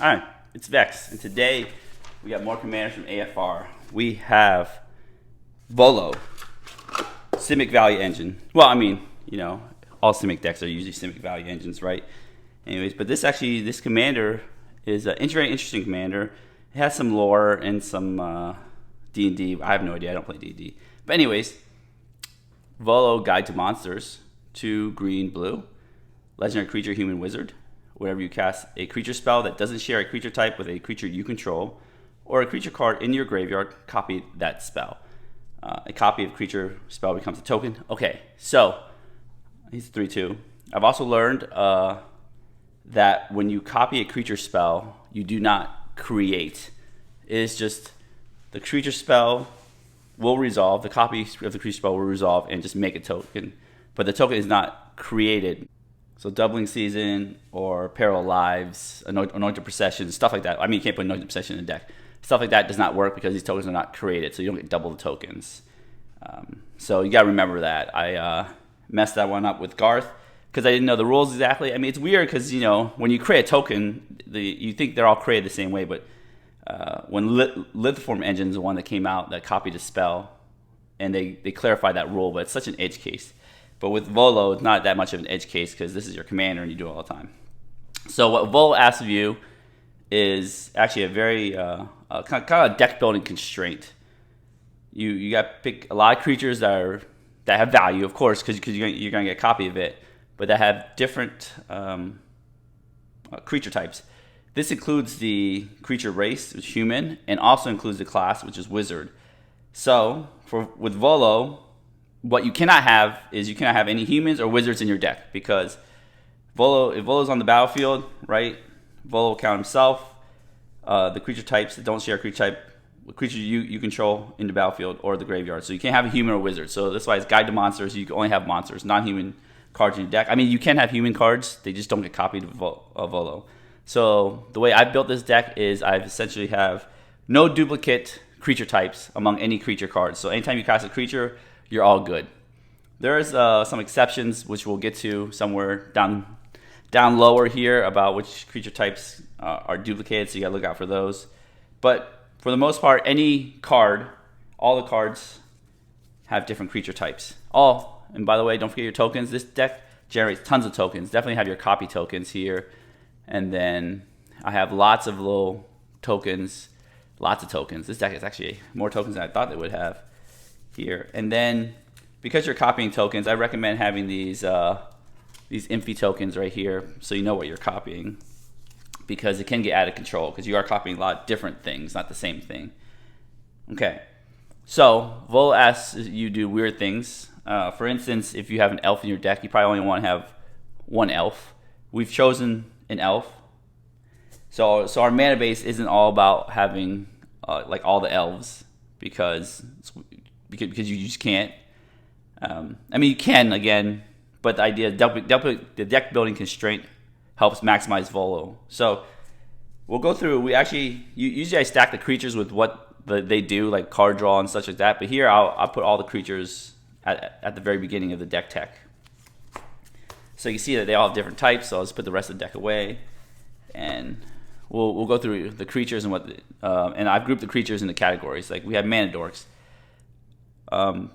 Alright, it's Vex, and today we got more commanders from AFR. We have Volo, Simic value engine. Well, I mean, all Simic decks are usually Simic value engines, right? Anyways, but this commander is a very interesting commander. It has some lore and some D&D. I have no idea, I don't play D&D. But anyways, Volo, Guide to Monsters, 2 green, blue. Legendary creature, human wizard. Whenever you cast a creature spell that doesn't share a creature type with a creature you control, or a creature card in your graveyard, copy that spell. A copy of creature spell becomes a token. Okay, so he's 3/2. I've also learned that when you copy a creature spell, you do not create. It is just the creature spell will resolve, the copy of the creature spell will resolve and just make a token, but the token is not created. So Doubling Season or Peril of Lives, Anointed Procession, stuff like that. I mean, you can't put Anointed Procession in a deck. Stuff like that does not work because these tokens are not created, so you don't get double the tokens. So you got to remember that. I messed that one up with Garth because I didn't know the rules exactly. I mean, it's weird because, when you create a token, you think they're all created the same way, but when Lithiform Engine is the one that came out that copied a spell, and they clarified that rule, but it's such an edge case. But with Volo, it's not that much of an edge case because this is your commander and you do it all the time. So what Volo asks of you is actually a very kind of a deck building constraint. You got to pick a lot of creatures that have value, of course, because you're going to get a copy of it, but that have different creature types. This includes the creature race, which is human, and also includes the class, which is wizard. So with Volo, what you cannot have is you cannot have any humans or wizards in your deck because if Volo's on the battlefield, right? Volo will count himself, the creature types that don't share a creature type, creature you control in the battlefield or the graveyard. So you can't have a human or wizard. So that's why it's Guide to Monsters. You can only have monsters, non-human cards in your deck. I mean, you can have human cards. They just don't get copied of Volo. So the way I built this deck is I essentially have no duplicate creature types among any creature cards. So anytime you cast a creature, you're all good. There's some exceptions, which we'll get to somewhere down lower here about which creature types are duplicated, so you gotta look out for those. But for the most part, all the cards have different creature types. And by the way, don't forget your tokens. This deck generates tons of tokens. Definitely have your copy tokens here. And then I have lots of little tokens, lots of tokens. This deck is actually more tokens than I thought it would have here. And then because you're copying tokens, I recommend having these Infi tokens right here so you know what you're copying, because it can get out of control because you are copying a lot of different things, not the same thing. Okay, so Volo asks you do weird things. For instance, if you have an elf in your deck, you probably only want to have one elf. We've chosen an elf, so our mana base isn't all about having like all the elves because you just can't. I mean, you can again, but the idea, the deck building constraint helps maximize Volo. So we'll go through. Usually I stack the creatures with what they do, like card draw and such like that. But here I'll put all the creatures at the very beginning of the deck tech. So you can see that they all have different types. So I'll just put the rest of the deck away, and we'll go through the creatures and and I've grouped the creatures into categories. Like we have mana dorks.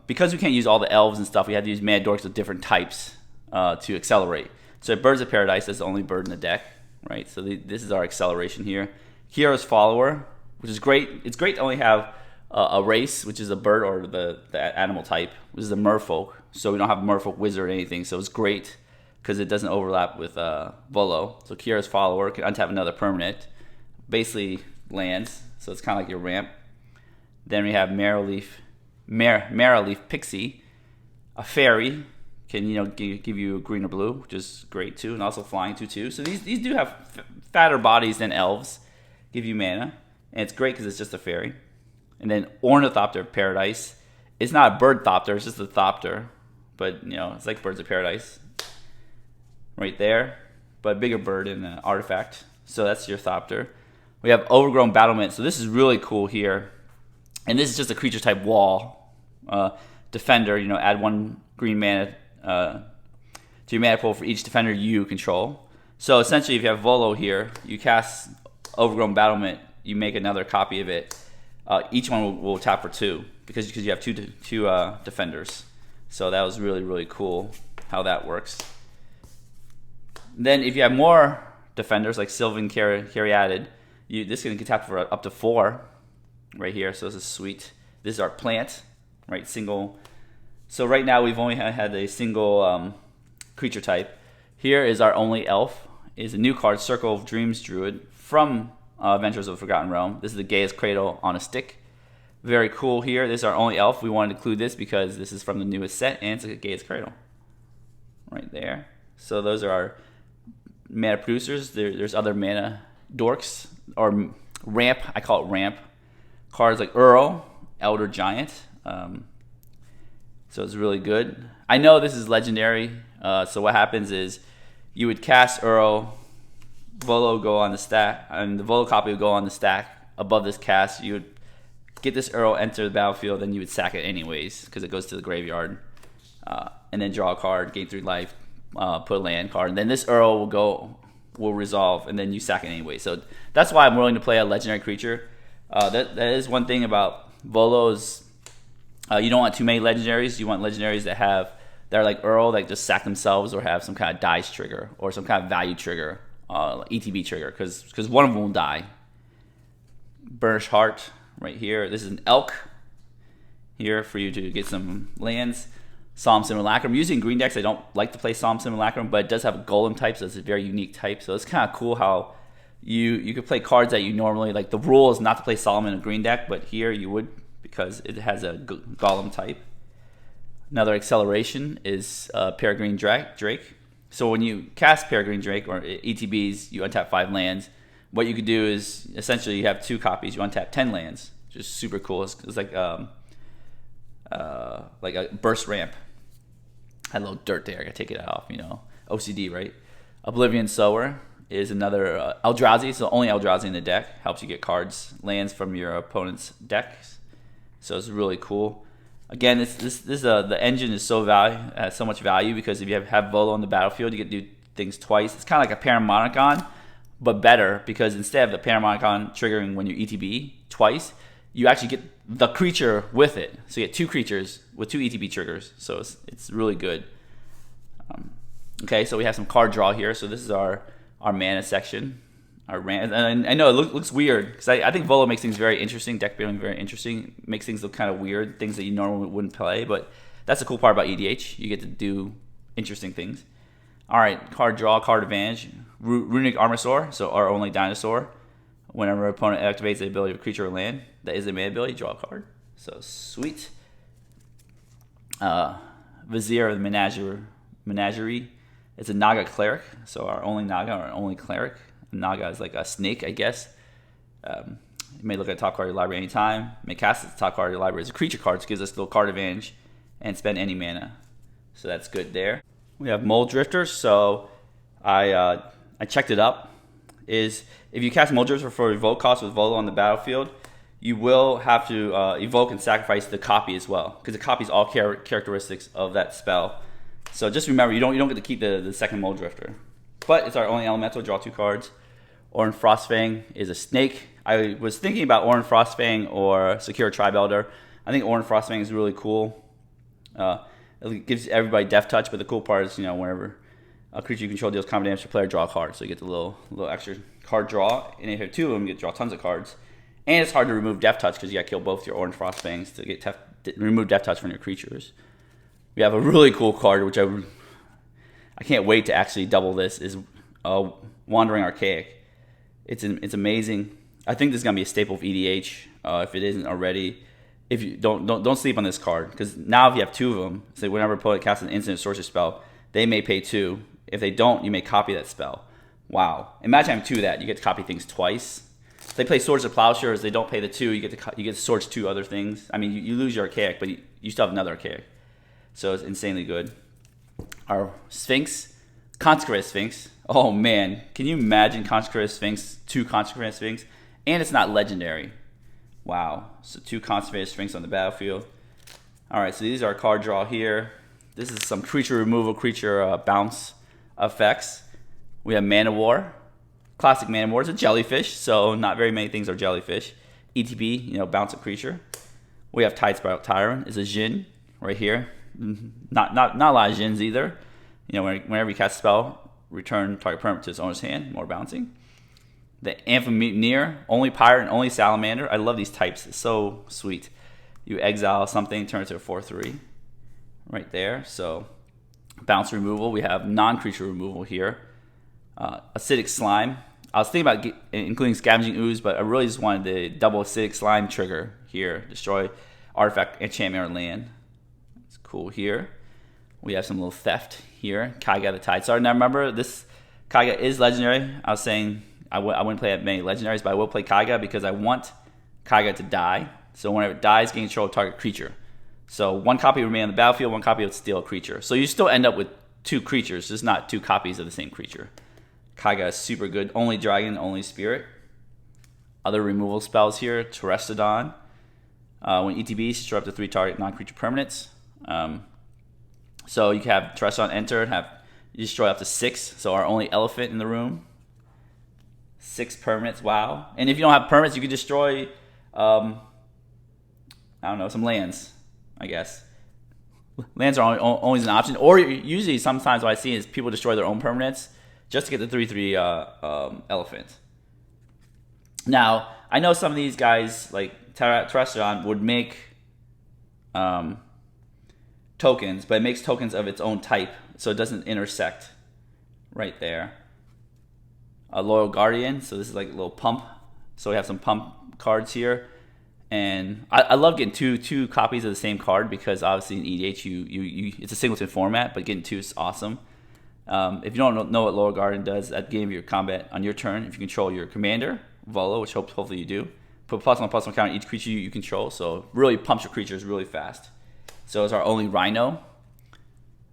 Because we can't use all the elves and stuff, we have to use mana dorks of different types to accelerate. So Birds of Paradise is the only bird in the deck, right? So this is our acceleration here. Hero's Follower, which is great. It's great to only have a race, which is a bird or the animal type, which is a merfolk. So we don't have a merfolk wizard or anything. So it's great because it doesn't overlap with Volo. So Kiera's Follower can untap another permanent, basically lands. So it's kind of like your ramp. Then we have Marrowleaf Pixie, a fairy, can give you a green or blue, which is great too, and also flying 2/2. So these do have fatter bodies than elves, give you mana, and it's great because it's just a fairy. And then Ornithopter of Paradise. It's not a bird thopter, it's just a thopter, but it's like Birds of Paradise, right there, but bigger bird in the artifact. So that's your thopter. We have Overgrown Battlement. So this is really cool here. And this is just a creature type wall. Defender, add 1 green mana to your mana pool for each defender you control. So essentially, if you have Volo here, you cast Overgrown Battlement, you make another copy of it. Each one will tap for 2 because you have two defenders. So that was really, really cool how that works. Then if you have more defenders like Sylvan Chariot, this can tap for up to 4 right here. So this is sweet. This is our plant, right? Single. So right now we've only had a single creature type. Here is our only elf. Is a new card, Circle of Dreams Druid from Adventures of the Forgotten Realm. This is the Gaia's Cradle on a stick. Very cool here. This is our only elf. We wanted to include this because this is from the newest set, and it's a Gaia's Cradle. Right there. So those are our mana producers. There's other mana dorks, or ramp. I call it ramp. Cards like Uro, Elder Giant. So it's really good. I know this is legendary. So what happens is you would cast Uro, Volo go on the stack, and the Volo copy would go on the stack above this cast. You would get this Uro, enter the battlefield, then you would sack it anyways because it goes to the graveyard, and then draw a card, gain 3 life, put a land card, and then this Uro will resolve, and then you sack it anyway. So that's why I'm willing to play a legendary creature. That is one thing about Volos. You don't want too many legendaries. You want legendaries that are like Uro, that just sack themselves or have some kind of dice trigger or some kind of value trigger, ETB trigger, because one of them will die. Burnished Heart right here. This is an elk here for you to get some lands. Solemn Simulacrum. Using green decks, I don't like to play Solemn Simulacrum, but it does have a golem type, so it's a very unique type. So it's kind of cool how you could play cards that you normally, like the rule is not to play Solemn in a green deck, but here you would because it has a golem type. Another acceleration is Peregrine Drake. So when you cast Peregrine Drake or ETBs, you untap 5 lands. What you could do is essentially you have 2 copies. You untap 10 lands, which is super cool. It's like a burst ramp. Had a little dirt there. I gotta take it off. OCD, right? Oblivion Sower is another Eldrazi. It's the only Eldrazi in the deck. Helps you get cards, lands from your opponent's decks. So it's really cool. Again, the engine is so has so much value because if you have Volo on the battlefield, you get to do things twice. It's kind of like a Paramonicon, but better because instead of the Paramonicon triggering when you ETB twice, you actually get the creature with it. So you get 2 creatures with 2 ETB triggers. So it's really good. Okay, so we have some card draw here. So this is our mana section. And I know it looks weird because I think Volo makes things very interesting. Deck building very interesting. Makes things look kind of weird, things that you normally wouldn't play. But that's the cool part about EDH. You get to do interesting things. All right, card draw, card advantage. Runic Armosaur, so our only dinosaur. Whenever an opponent activates the ability of a creature or land that is a mana ability, draw a card. So sweet. Vizier of the Menagerie. It's a Naga Cleric, so our only Naga, our only Cleric. Naga is like a snake, I guess. You may look at the top card of your library anytime. You may cast it at the top card of your library as a creature card, which gives us a little card advantage, and spend any mana. So that's good there. We have Mold Drifter, so I checked it up. Is if you cast Mold Drifter for evoke cost with Volo on the battlefield, you will have to evoke and sacrifice the copy as well, because the copies all characteristics of that spell. So just remember, you don't get to keep the second Mold Drifter. But it's our only elemental, draw 2 cards. Orin Frostfang is a snake. I was thinking about Orin Frostfang or Secure Tribe Elder. I think Orin Frostfang is really cool. It gives everybody Death Touch, but the cool part is, whenever a creature you control deals combat damage to player, draw a card. So you get the little extra card draw. And if you have 2 of them, you get to draw tons of cards. And it's hard to remove Death Touch because you got to kill both your Orin Frostfangs to remove Death Touch from your creatures. We have a really cool card, which I can't wait to actually double this, is Wandering Archaic. It's amazing. I think this is gonna be a staple of EDH if it isn't already. If you don't sleep on this card, because now if you have 2 of them, say whenever a opponent casts an instant sorcery spell, they may pay 2. If they don't, you may copy that spell. Wow! Imagine having 2 of that. You get to copy things twice. If they play Swords of Plowshares, they don't pay the 2. You get to source 2 other things. I mean, you lose your Archaic, but you still have another Archaic. So it's insanely good. Our Sphinx, Consecrated Sphinx. Oh man, can you imagine Consecrated Sphinx, 2 Consecrated Sphinx, and it's not legendary. Wow, so 2 Consecrated Sphinx on the battlefield. All right, so these are our card draw here. This is some creature removal, creature bounce effects. We have Mana War, Classic Manamort is a jellyfish, so not very many things are jellyfish. ETB, you know, bounce a creature. We have Tide Spiral Tyrant is a Jin right here. Not a lot of Jins either. You know, whenever you cast a spell, return target permanent to its owner's hand, more bouncing. The Amphimutineer, only Pirate and only Salamander. I love these types, it's so sweet. You exile something, turn it to a 4/3 right there. So bounce removal, we have non-creature removal here. Acidic Slime. I was thinking about including Scavenging Ooze, but I really just wanted the double Acidic Slime trigger here. Destroy artifact, enchantment, or land. It's cool here. We have some little theft here. Kaiga the Tidestar. Now remember, this Kaiga is legendary. I was saying I wouldn't play that many legendaries, but I will play Kaiga because I want Kaiga to die. So whenever it dies, gain control of target creature. So one copy will remain on the battlefield, one copy would steal a creature. So you still end up with 2 creatures, just not 2 copies of the same creature. Kaiga is super good. Only dragon, only spirit. Other removal spells here. Terrestodon. When ETB, destroy up to 3 target non-creature permanents. So you can have Terrestodon enter, you destroy up to 6. So our only elephant in the room. 6 permanents, wow. And if you don't have permanents, you can destroy, I don't know, some lands, I guess. Lands are always an option. Or usually, sometimes what I see is people destroy their own permanents just to get the 3/3 elephant. Now, I know some of these guys, like Terrestodon, would make tokens, but it makes tokens of its own type, so it doesn't intersect right there. A Loyal Guardian, so this is like a little pump. So we have some pump cards here. And I love getting two copies of the same card because obviously in EDH it's a singleton format, but getting 2 is awesome. If you don't know what Loyal Guardian does, at the beginning of your combat on your turn, if you control your commander, Volo, which hopefully you do, put +1/+1 counter on each creature you control, so really pumps your creatures really fast. So it's our only Rhino.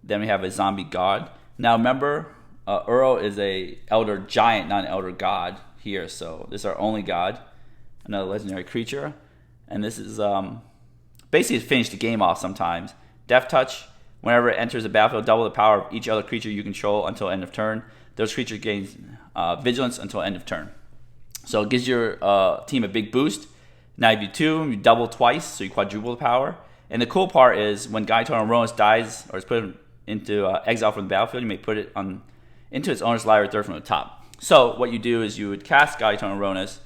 Then we have a Zombie God. Now remember, Uro is a Elder Giant, not an Elder God here, so this is our only God, another legendary creature. And this is basically to finish the game off sometimes. Death Touch, whenever it enters the battlefield, double the power of each other creature you control until end of turn. Those creatures gain vigilance until end of turn. So it gives your team a big boost. Now if you 2, you double twice, so you quadruple the power. And the cool part is when Gaiaton Aronis dies or is put into exile from the battlefield, you may put it into its owner's library 3rd from the top. So what you do is you would cast Gaiaton Aronis,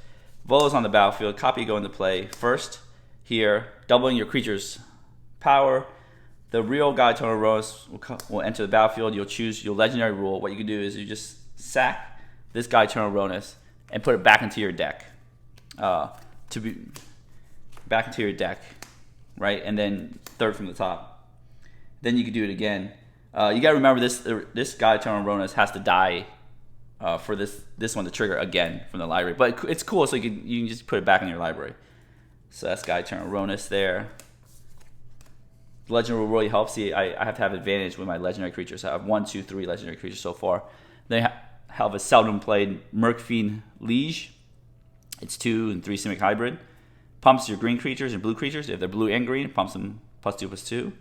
Volo's on the battlefield, copy go into play. First, here, doubling your creature's power. The real Gaiaton Aronis will enter the battlefield. You'll choose your legendary rule. What you can do is you just sack this Gaiaton Aronis and put it back into your deck. Back into your deck, right? And then 3rd from the top. Then you can do it again. You got to remember this Gaiaton Aronis has to die for this one to trigger again from the library. But it's cool, so you can just put it back in your library. So that's Gaiaton Aronis there. The legend rule really helps. See, I have to have advantage with my legendary creatures. I have 1, 2, 3 legendary creatures so far. Then I have a seldom played Mercfiend Liege. It's 2 and 3 Simic hybrid. Pumps your green creatures and blue creatures. If they're blue and green, pumps them +2/+2.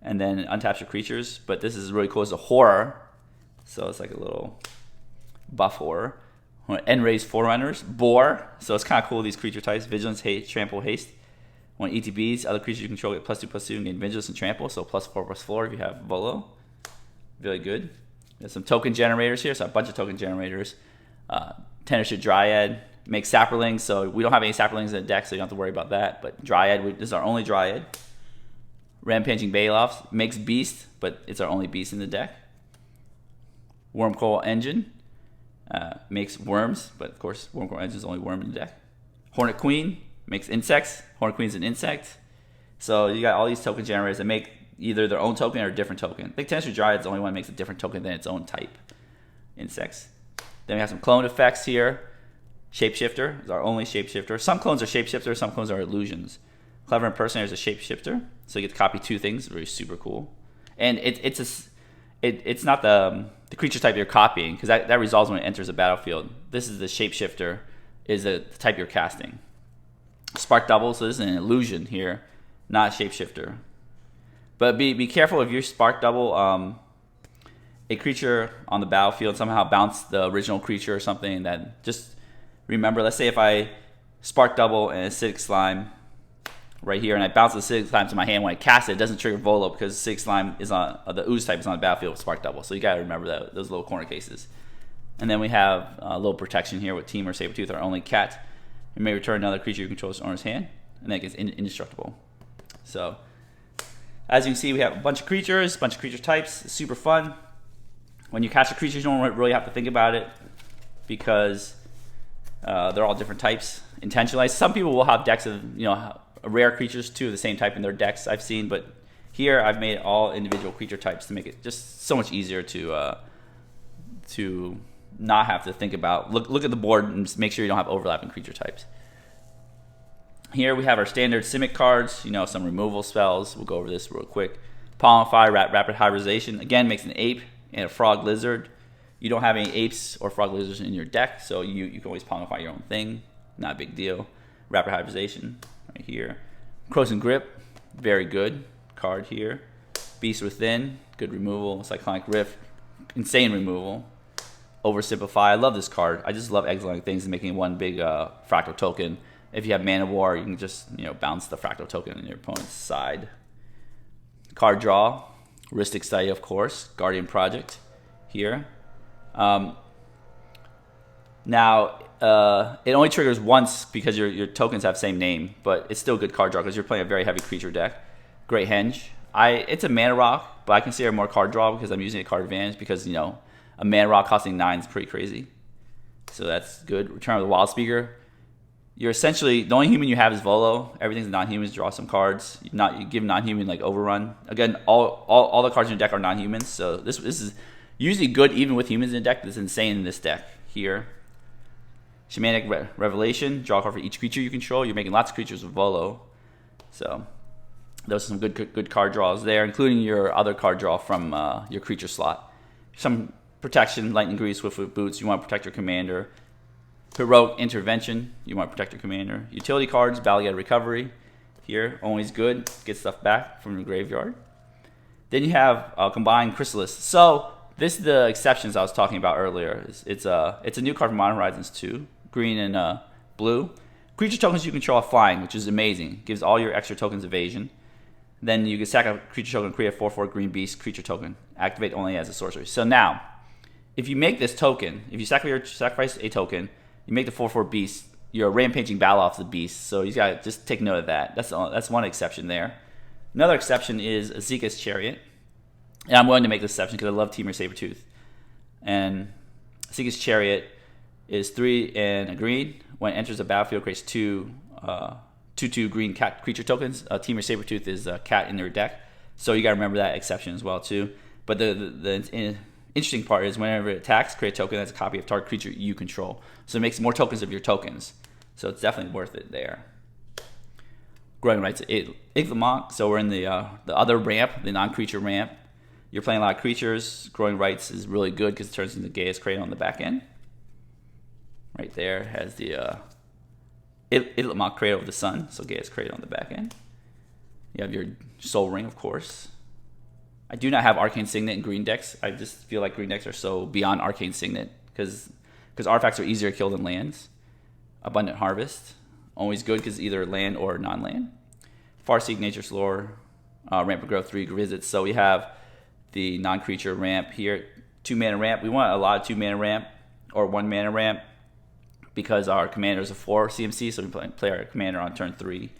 And then untaps your creatures. But this is really cool. It's a horror. So it's like a little buff horror. End-raised Forerunners. Boar. So it's kind of cool, these creature types. Vigilance, Haste, Trample, Haste. When ETBs, other creatures you control get +2/+2 and gain Vigilance and Trample. So +4/+4 if you have Volo. Really good. There's some token generators here. So a bunch of token generators. Tenorship Dryad. Make Saprolings. So we don't have any Saprolings in the deck, so you don't have to worry about that. But Dryad, this is our only Dryad. Rampaging Baloths. Makes Beast, but it's our only Beast in the deck. Wormcoil Engine. Makes worms, but of course Wormcoil Engine is the only worm in the deck. Hornet Queen makes insects. Hornet Queen's an insect. So you got all these token generators that make either their own token or a different token. I think Tenorship Dryad is the only one that makes a different token than its own type. Insects. Then we have some clone effects here. Shapeshifter is our only shapeshifter. Some clones are shapeshifters, some clones are illusions. Clever Impersonator is a shapeshifter, so you get to copy 2 things. Very super cool. And it's not the creature type you're copying, because that resolves when it enters the battlefield. This is the shapeshifter, is the type you're casting. Spark Double, so this is an illusion here, not a shapeshifter. But be careful if your Spark Double a creature on the battlefield, somehow bounce the original creature or something, then just remember, let's say if I spark double and acidic slime right here, and I bounce the acidic slime to my hand, when I cast it doesn't trigger Volo because acidic slime is on the ooze type is on the battlefield with spark double. So you gotta remember that, those little corner cases. And then we have a little protection here with Team or Sabertooth, our only cat. You may return another creature you control to owner's hand, and then it gets indestructible. So as you can see, we have a bunch of creatures, a bunch of creature types. It's super fun. When you catch a creature, you don't really have to think about it because they're all different types intentionally. Some people will have decks of rare creatures too of the same type in their decks I've seen, but here I've made all individual creature types to make it just so much easier to not have to think about. Look at the board and just make sure you don't have overlapping creature types. Here we have our standard Simic cards, some removal spells. We'll go over this real quick. Palmify, Rapid Hybridization. Again, makes an ape and a frog lizard. You don't have any apes or frog lizards in your deck, so you can always Palmify your own thing. Not a big deal. Rapid Hybridization right here. Croson Grip, very good card here. Beast Within, good removal. Cyclonic Rift, insane removal. Oversimplify, I love this card. I just love exiling things and making one big fractal token. If you have Mana War, you can just bounce the fractal token on your opponent's side. Card draw, Ristic Study, of course. Guardian Project here. Now it only triggers once because your tokens have same name, but it's still good card draw because you're playing a very heavy creature deck. Great Henge. It's a mana rock, but I consider more card draw because I'm using a card advantage because a mana rock costing 9 is pretty crazy. So that's good. Return of the Wild Speaker. You're essentially, the only human you have is Volo. Everything's non-humans. Draw some cards. You give non-human like Overrun. Again, all the cards in your deck are non-humans. So this is usually good even with humans in the deck. This is insane in this deck here. Shamanic Revelation. Draw a card for each creature you control. You're making lots of creatures with Volo. So those are some good card draws there, including your other card draw from your creature slot. Some protection, Lightning Grease, Swiftfoot Boots. You want to protect your commander. Heroic Intervention, you want to protect your commander. Utility cards, Balliad Recovery, here, always good, get stuff back from the graveyard. Then you have Combined Chrysalis. So this is the exceptions I was talking about earlier. It's a new card from Modern Horizons 2, green and blue. Creature tokens you control are flying, which is amazing. Gives all your extra tokens evasion. Then you can sack a creature token, create a 4/4 green beast creature token. Activate only as a sorcery. So now, if you make this token, if you sacrifice a token, you make the 4/4 beast, you're rampaging battle off the beast. So you gotta just take note of that. That's one exception there. Another exception is Zika's Chariot. And I'm willing to make this exception because I love Team or Sabertooth. And Zika's Chariot is 3 and a green. When it enters the battlefield, creates 2/2 green cat creature tokens. Team or Sabertooth is a cat in their deck. So you gotta remember that exception as well too. But the interesting part is whenever it attacks, create a token that's a copy of target creature you control. So it makes more tokens of your tokens. So it's definitely worth it there. Growing Rights Iglamok. So we're in the other ramp, the non-creature ramp. You're playing a lot of creatures. Growing Rights is really good because it turns into Gaia's Cradle on the back end. Right there has the Iglamok Cradle of the Sun. So Gaia's Cradle on the back end. You have your Soul Ring, of course. I do not have Arcane Signet in green decks. I just feel like green decks are so beyond Arcane Signet because artifacts are easier to kill than lands. Abundant Harvest, always good because either land or non-land. Farseek, Nature's Lore, Ramp of Growth, 3 visits. So we have the non-creature ramp here, 2 mana ramp. We want a lot of 2 mana ramp or 1 mana ramp because our commander is a 4 CMC, so we play our commander on turn 3.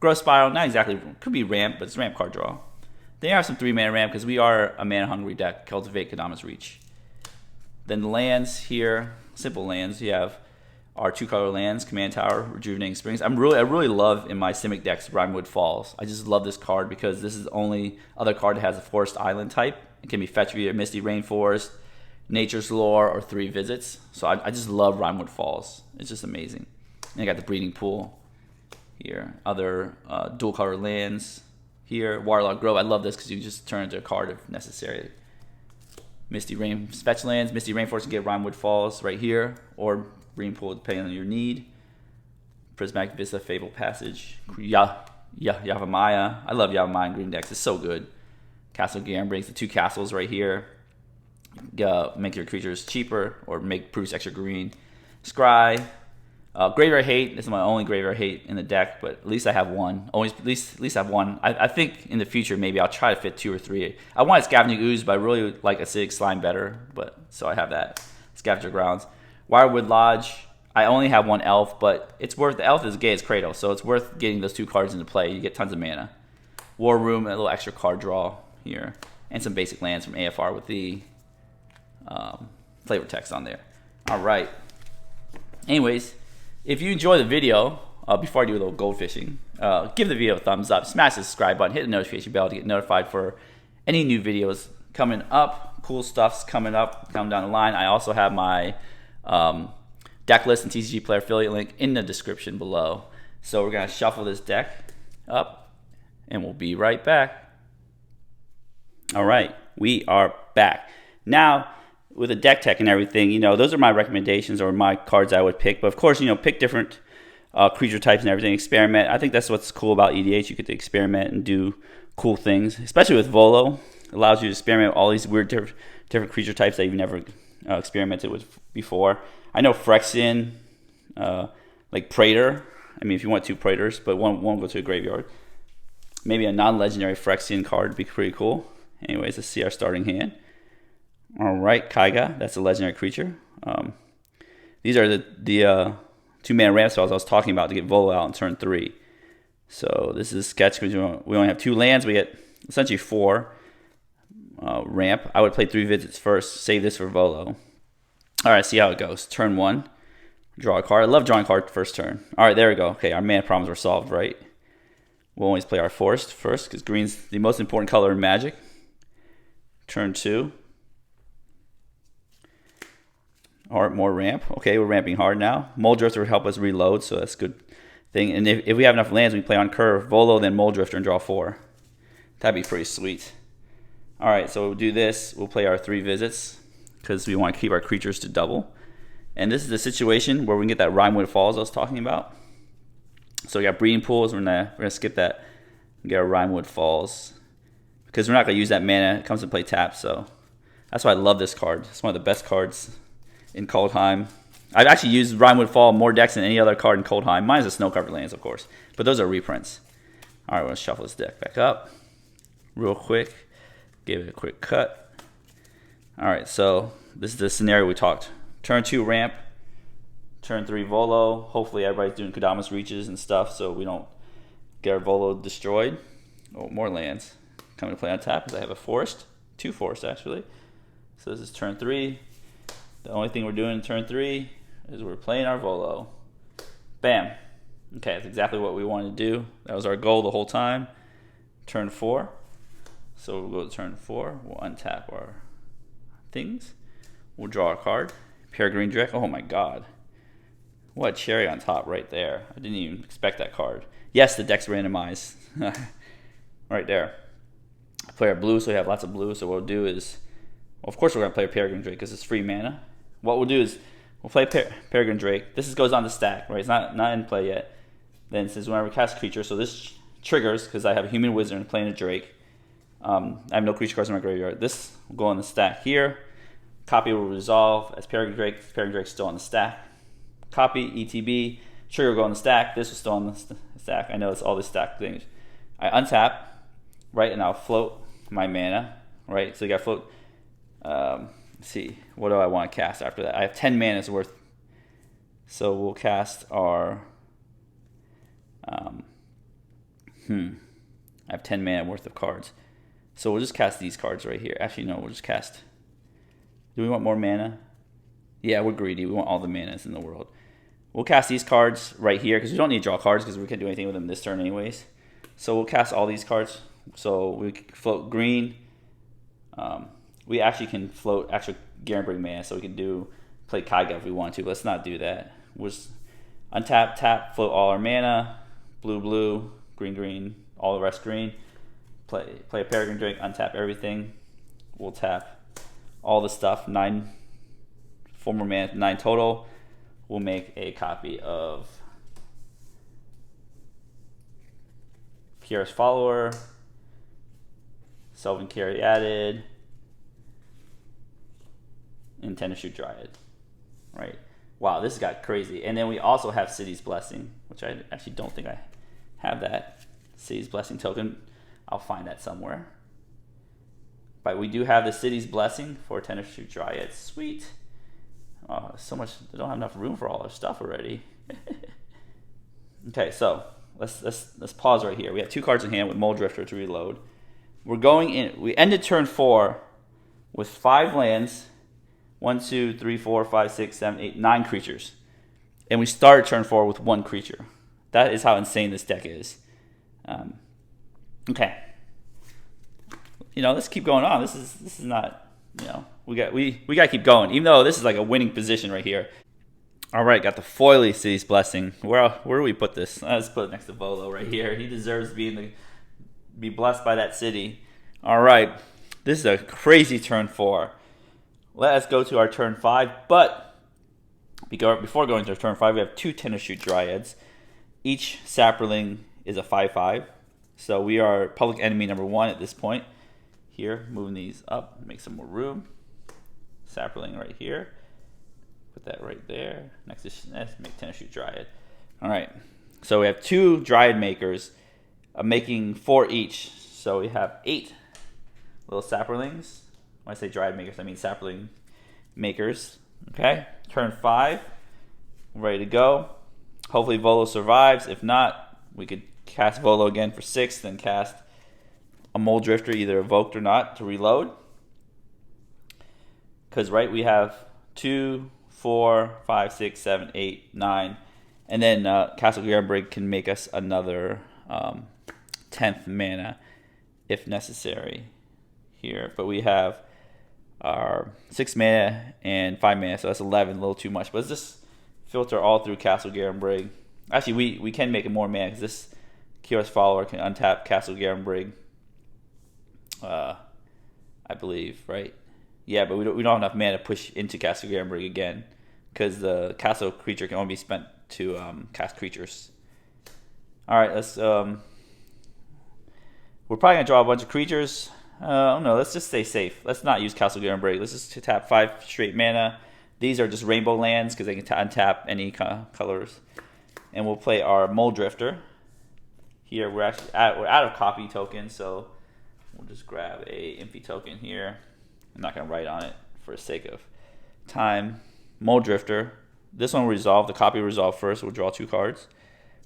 Growth Spiral, not exactly, could be ramp, but it's ramp card draw. They have some 3 mana ramp because we are a mana hungry deck. Cultivate, Kadama's Reach. Then the lands here, simple lands. You have our 2-color lands, Command Tower, Rejuvenating Springs. I really love in my Simic decks Rimewood Falls. I just love this card because this is the only other card that has a Forest Island type. It can be fetched via Misty Rainforest, Nature's Lore, or 3 visits. So I just love Rimewood Falls. It's just amazing. And I got the Breeding Pool here. Other dual color lands. Here, Waterlogged Grove. I love this because you just turn into a card if necessary. Misty Rain fetch lands. Misty Rainforest can get Rimewood Falls right here, or Breeding Pool depending on your need. Prismatic Vista, Fable Passage. Yavimaya. I love Yavimaya in green decks. It's so good. Castle Garen brings the 2 castles right here. make your creatures cheaper or make Proofs extra green. Scry. Graveyard Hate. This is my only Graveyard Hate in the deck, but at least I have one. Always, at least I have one. I think in the future maybe I'll try to fit 2 or 3. I wanted Scavenging Ooze, but I really like Acidic Slime better. But so I have that. Scavenger Grounds. Wirewood Lodge. I only have 1 elf, but it's worth. The elf is gay as Kratos, so it's worth getting those 2 cards into play. You get tons of mana. War Room, a little extra card draw here, and some basic lands from AFR with the flavor text on there. All right. Anyways, if you enjoy the video, before I do a little gold fishing, give the video a thumbs up, smash the subscribe button, hit the notification bell to get notified for any new videos coming up. Cool stuff's coming up, down the line. I also have my deck list and TCG Player affiliate link in the description below. So we're gonna shuffle this deck up, and we'll be right back. All right, we are back. Now, with the deck tech and everything, you know, those are my recommendations or my cards I would pick. But of course, you know, pick different creature types and everything. Experiment. I think that's what's cool about EDH. You get to experiment and do cool things, especially with Volo. It allows you to experiment with all these weird different creature types that you've never experimented with before. I know Phyrexian, like Praetor. I mean, if you want 2 Praetors, but one go to a graveyard. Maybe a non-legendary Phyrexian card would be pretty cool. Anyways, let's see our starting hand. All right, Kaiga, that's a legendary creature. These are the 2 mana ramp spells I was talking about to get Volo out on turn 3. So this is a sketch because we only have 2 lands. We get essentially 4 ramp. I would play 3 visits first, save this for Volo. All right, see how it goes. Turn 1, draw a card. I love drawing a card first turn. All right, there we go. Okay, our mana problems were solved, right? We'll always play our forest first because green's the most important color in Magic. Turn 2. Or more ramp. Okay, we're ramping hard now. Muldrifter would help us reload, so that's a good thing. And if we have enough lands, we play on curve. Volo, then Muldrifter, and draw 4. That'd be pretty sweet. All right, so we'll do this. We'll play our 3 visits because we want to keep our creatures to double. And this is the situation where we can get that Rimewood Falls I was talking about. So we got Breeding Pools. We're gonna skip that and get our Rimewood Falls because we're not gonna use that mana. It comes to play tap, so that's why I love this card. It's one of the best cards in Coldheim. I've actually used Rimewood Fall more decks than any other card in Coldheim. Mine is the Snow Covered Lands, of course, but those are reprints. All right, we're gonna shuffle this deck back up real quick. Give it a quick cut. All right, so this is the scenario we talked. Turn 2 ramp, turn 3 Volo. Hopefully everybody's doing Kudamas Reaches and stuff so we don't get our Volo destroyed. Oh, more lands coming to play on tap because I have a forest. 2 forests actually. So this is turn 3. The only thing we're doing in turn 3 is we're playing our Volo. Bam. Okay, that's exactly what we wanted to do. That was our goal the whole time. Turn 4. So we'll go to turn 4. We'll untap our things. We'll draw a card. Peregrine Drake. Oh my god. What a cherry on top right there. I didn't even expect that card. Yes, the deck's randomized. Right there. I play our blue, so we have lots of blue. So what we'll do is, well, of course we're going to play a Peregrine Drake because it's free mana. What we'll do is we'll play Peregrine Drake. This goes on the stack, right? It's not in play yet. Then it says whenever we cast creature, so this triggers because I have a human wizard and playing a Drake. I have no creature cards in my graveyard. This will go on the stack here. Copy will resolve as Peregrine Drake. Peregrine Drake's still on the stack. Copy, ETB. Trigger will go on the stack. This was still on the stack. I know it's all these stack things. I untap, right, and I'll float my mana, right? So you got to float. Let's see, what do I want to cast after that? I have 10 mana's worth. So we'll cast our. I have 10 mana worth of cards. So we'll just cast these cards right here. Actually, no, we'll just cast. Do we want more mana? Yeah, we're greedy. We want all the manas in the world. We'll cast these cards right here because we don't need to draw cards because we can't do anything with them this turn anyways. So we'll cast all these cards. So we can float green. We actually can float actual Garenberg mana, so we can play Kaiga if we want to. But let's not do that. We'll just untap, tap, float all our mana. Blue, blue, green, green, all the rest green. Play a Peregrine Drake, untap everything. We'll tap all the stuff, 4 more mana, 9 total. We'll make a copy of Kiara's Follower, Selvin Carry added, in Tennis Shoe Dryad, right? Wow, this got crazy. And then we also have City's Blessing, which I actually don't think I have that City's Blessing token. I'll find that somewhere. But we do have the City's Blessing for Tennis Shoe Dryad. Sweet. Oh, so much. They don't have enough room for all our stuff already. Okay, so let's pause right here. We have 2 cards in hand with Mole Drifter to reload. We're going in. We ended turn 4 with 5 lands. 1, 2, 3, 4, 5, 6, 7, 8, 9 creatures. And we started turn 4 with 1 creature. That is how insane this deck is. Okay. Let's keep going on. This is not, we got to keep going. Even though this is like a winning position right here. All right, got the foily City's Blessing. Where do we put this? Let's put it next to Volo right here. He deserves to be blessed by that city. All right, this is a crazy turn 4. Let us go to our turn 5. But before going to turn 5, we have 2 Tennis Shoe Dryads. Each Sapperling is a 5/5. So we are public enemy number 1 at this point. Here, moving these up, make some more room. Sapperling right here. Put that right there. Next to let's make Tennis Shoe Dryad. All right. So we have 2 Dryad makers, making 4 each. So we have 8 little Sapperlings. When I say Dryad makers, I mean Sapperling makers. Okay. Turn 5. Ready to go. Hopefully Volo survives. If not, we could cast Volo again for 6, then cast a Mole Drifter, either evoked or not, to reload. Because, right, we have 2, 4, 5, 6, 7, 8, 9. And then Castle Garenbrig can make us another 10th mana if necessary here. But we have our 6 mana and 5 mana, so that's 11, a little too much. But let's just filter all through Castle Garenbrig. Actually, we can make it more mana because this Kio's follower can untap Castle Garenbrig. I believe, right? Yeah, but we don't have enough mana to push into Castle Garenbrig again because the castle creature can only be spent to cast creatures. All right, let's. We're probably gonna draw a bunch of creatures. No, let's just stay safe. Let's not use Castle Garenbrig. Let's just tap 5 straight mana. These are just rainbow lands because they can untap any colors. And we'll play our Mole Drifter. Here we're out of copy tokens, so we'll just grab a Impy token here. I'm not gonna write on it for the sake of time. Mole Drifter. This one will resolve. The copy will resolve first. We'll draw 2 cards.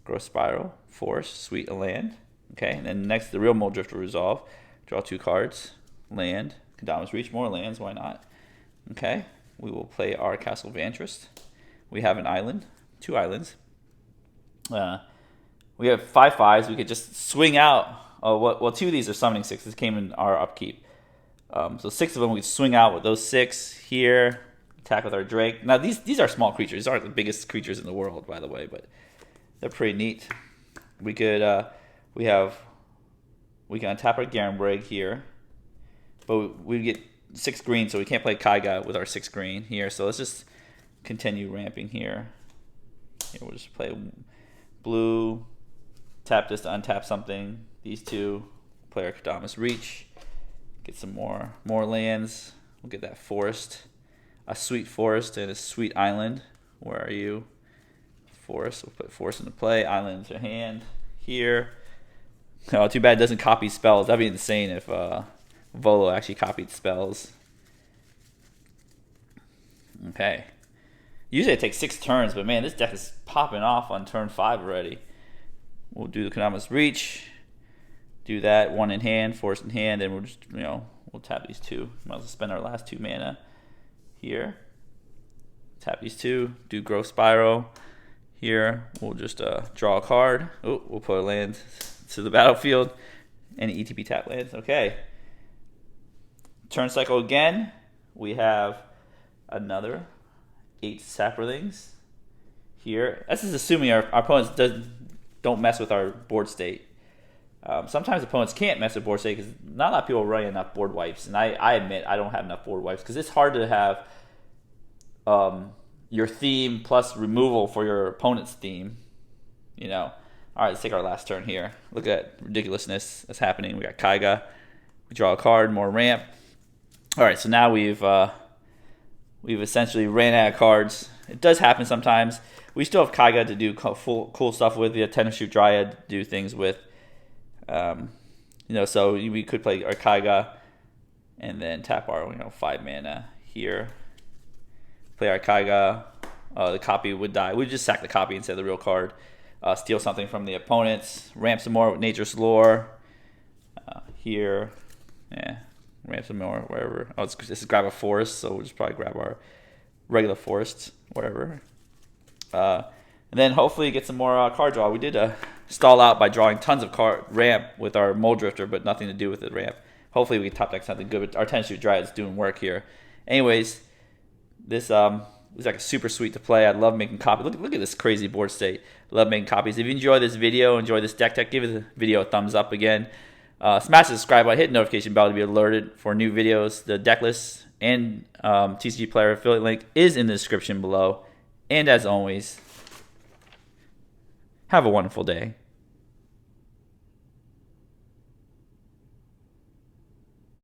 Growth Spiral, Force, Sweet, a land. Okay, and then next the real Mole Drifter will resolve. Draw 2 cards. Land. Kadamas Reach, more lands. Why not? Okay. We will play our Castle Vantress. We have an island, 2 islands. We have 5/5s. We could just swing out. Well, 2 of these are summoning 6s. This came in our upkeep. So 6 of them we could swing out with those 6 here. Attack with our Drake. Now these are small creatures. These aren't the biggest creatures in the world, by the way, but they're pretty neat. We could we can untap our Garenbrig here, but we get 6 green, so we can't play Kaiga with our 6 green here. So let's just continue ramping here. We'll just play blue, tap this to untap something. These 2, play our Kadamas Reach, get some more lands. We'll get that forest, a sweet forest and a sweet island. Where are you? Forest. We'll put forest into play. Island into hand here. Oh, too bad it doesn't copy spells. That'd be insane if Volo actually copied spells. Okay. Usually it takes 6 turns, but man, this deck is popping off on turn 5 already. We'll do the Kadamas Reach. Do that, 1 in hand, force in hand, and we'll just, we'll tap these 2. Might as well spend our last 2 mana here. Tap these 2, do Growth Spiral. Here, we'll just draw a card. Oh, we'll put a land to the battlefield. Any ETB tap lands. Okay. Turn cycle again. We have another 8 Sapperlings here. This is assuming our opponents don't mess with our board state. Sometimes opponents can't mess with board state because not a lot of people run enough board wipes. And I admit I don't have enough board wipes because it's hard to have your theme plus removal for your opponent's theme. All right, let's take our last turn here. Look at ridiculousness that's happening. We got Kaiga. We draw a card, more ramp. All right, so now we've we've essentially ran out of cards. It does happen sometimes. We still have Kaiga to do cool stuff with. The Tennis Shoot Dryad to do things with. So we could play our Kaiga and then tap our 5 mana here. Play our Kaiga. The copy would die. We'd just sack the copy instead of the real card. Steal something from the opponents. Ramp some more with Nature's Lore. Here. Yeah. Ramp some more wherever. This is grab a forest, so we'll just probably grab our regular forests, whatever. And then hopefully get some more card draw. We did stall out by drawing tons of card ramp with our Mole Drifter, but nothing to do with the ramp. Hopefully we can top deck something good. But our Tennis Shoot Dryad is doing work here. Anyways, this is like super sweet to play. I love making copies. Look at this crazy board state. Love making copies. If you enjoy this video, enjoy this deck tech, give the video a thumbs up again. Smash the subscribe button, hit the notification bell to be alerted for new videos. The deck list and TCG Player affiliate link is in the description below. And as always, have a wonderful day.